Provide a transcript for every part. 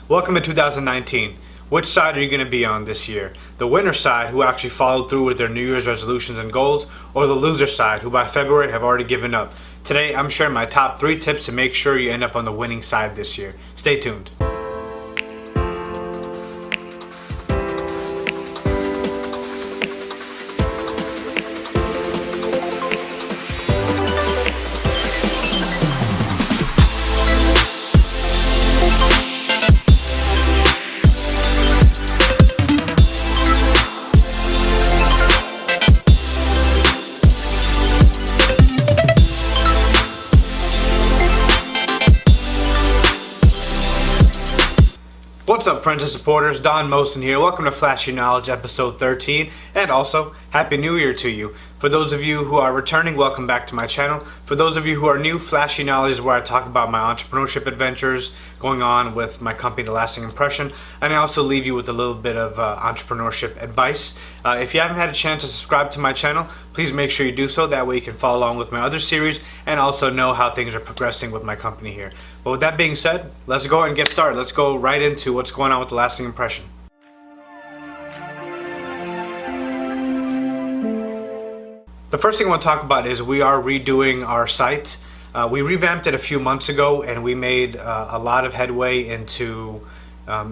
Welcome to 2019. Which side are you going to be on this year? The winner side, who actually followed through with their New Year's resolutions and goals, or the loser side, who by February have already given up? Today, I'm sharing my top 3 tips to make sure you end up on the winning side this year. Stay tuned. What's up, friends and supporters? Mohsin here. Welcome to Flashy Knowledge episode 13, and also Happy New Year to you. For those of you who are returning, welcome back to my channel. For those of you who are new, Flashy Knowledge is where I talk about my entrepreneurship adventures going on with my company, The Lasting Impression, and I also leave you with a little bit of entrepreneurship advice. If you haven't had a chance to subscribe to my channel, please make sure you do so. That way you can follow along with my other series and also know how things are progressing with my company here. But with that being said, let's go and get started. Let's go right into what's going on with The Lasting Impression. The first thing I want to talk about is we are redoing our site. We revamped it a few months ago, and we made a lot of headway into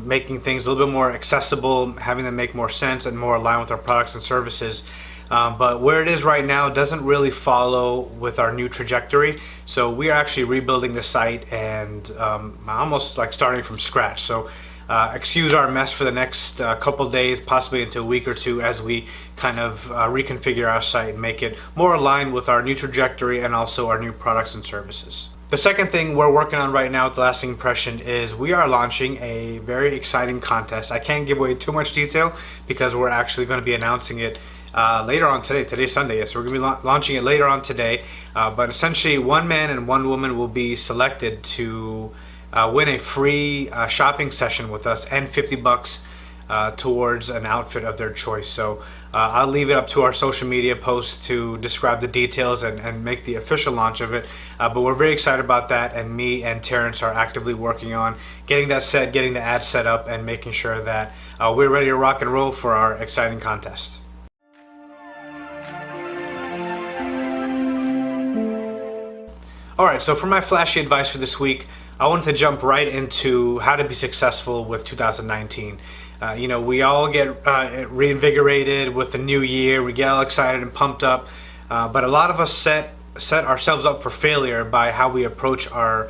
making things a little bit more accessible, having them make more sense and more aligned with our products and services. But where it is right now doesn't really follow with our new trajectory. So we are actually rebuilding the site and almost like starting from scratch. So excuse our mess for the next couple days, possibly into a week or two, as we kind of reconfigure our site and make it more aligned with our new trajectory and also our new products and services. The second thing we're working on right now with The Lasting Impression is we are launching a very exciting contest. I can't give away too much detail because we're actually going to be announcing it later on today. Today's Sunday, yes. So we're going to be launching it later on today. But essentially, one man and one woman will be selected to win a free shopping session with us and $50 towards an outfit of their choice. So I'll leave it up to our social media posts to describe the details and make the official launch of it. But we're very excited about that, and me and Terrence are actively working on getting that set, getting the ad set up, and making sure that we're ready to rock and roll for our exciting contest. Alright, so for my flashy advice for this week, I wanted to jump right into how to be successful with 2019. We all get reinvigorated with the new year. We get all excited and pumped up, but a lot of us set ourselves up for failure by how we approach our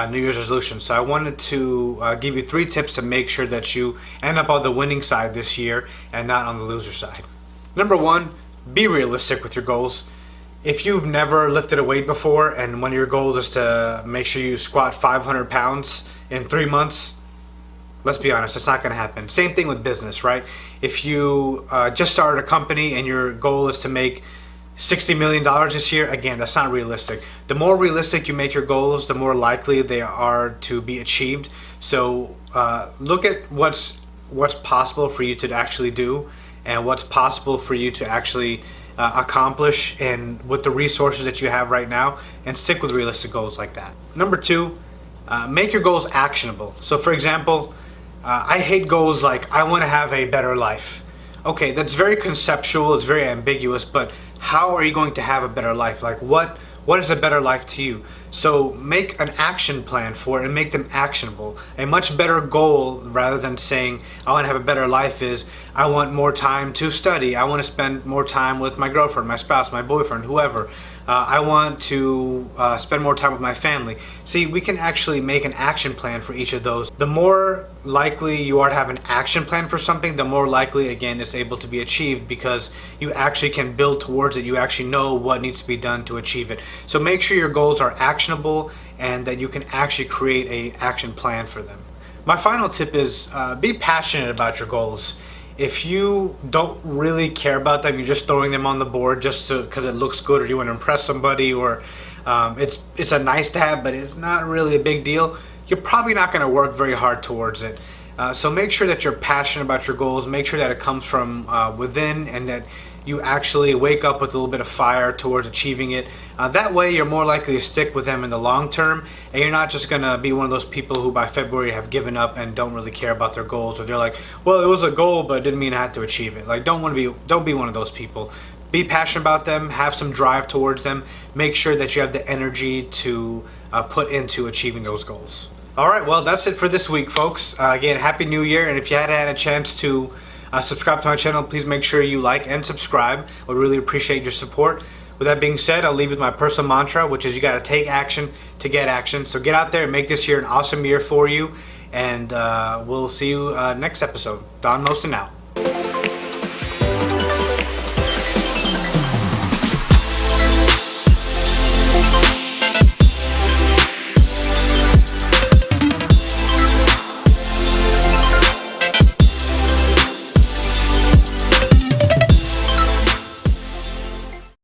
New Year's resolution. So I wanted to give you 3 tips to make sure that you end up on the winning side this year and not on the loser side. Number 1, be realistic with your goals. If you've never lifted a weight before and one of your goals is to make sure you squat 500 pounds in 3 months, let's be honest, it's not going to happen. Same thing with business, right? If you just started a company and your goal is to make $60 million this year, again, that's not realistic. The more realistic you make your goals, the more likely they are to be achieved. So look at what's possible for you to actually do and what's possible for you to actually accomplish and with the resources that you have right now, and stick with realistic goals like that. Number 2, make your goals actionable. So for example, I hate goals like I want to have a better life. Okay, that's very conceptual, it's very ambiguous, but how are you going to have a better life? Like what is a better life to you? So make an action plan for it and make them actionable. A much better goal, rather than saying I want to have a better life, is I want more time to study. I want to spend more time with my girlfriend, my spouse, my boyfriend, whoever. I want to spend more time with my family. See, we can actually make an action plan for each of those. The more likely you are to have an action plan for something, the more likely, again, it's able to be achieved because you actually can build towards it. You actually know what needs to be done to achieve it. So make sure your goals are actionable and that you can actually create an action plan for them. My final tip is be passionate about your goals. If you don't really care about them, you're just throwing them on the board just because it looks good, or you want to impress somebody, or it's a nice to have but it's not really a big deal, you're probably not going to work very hard towards it. So make sure that you're passionate about your goals. Make sure that it comes from within, and that you actually wake up with a little bit of fire towards achieving it. That way you're more likely to stick with them in the long term, and you're not just going to be one of those people who by February have given up and don't really care about their goals, or they're like, well, it was a goal but it didn't mean I had to achieve it. Like, don't be one of those people. Be passionate about them, have some drive towards them, make sure that you have the energy to put into achieving those goals. All right, well, that's it for this week, folks. Again, Happy New Year, and if you hadn't had a chance to subscribe to my channel, please make sure you like and subscribe. I would really appreciate your support. With that being said, I'll leave you with my personal mantra, which is you got to take action to get action. So get out there and make this year an awesome year for you, and we'll see you next episode. Don Mohsin out.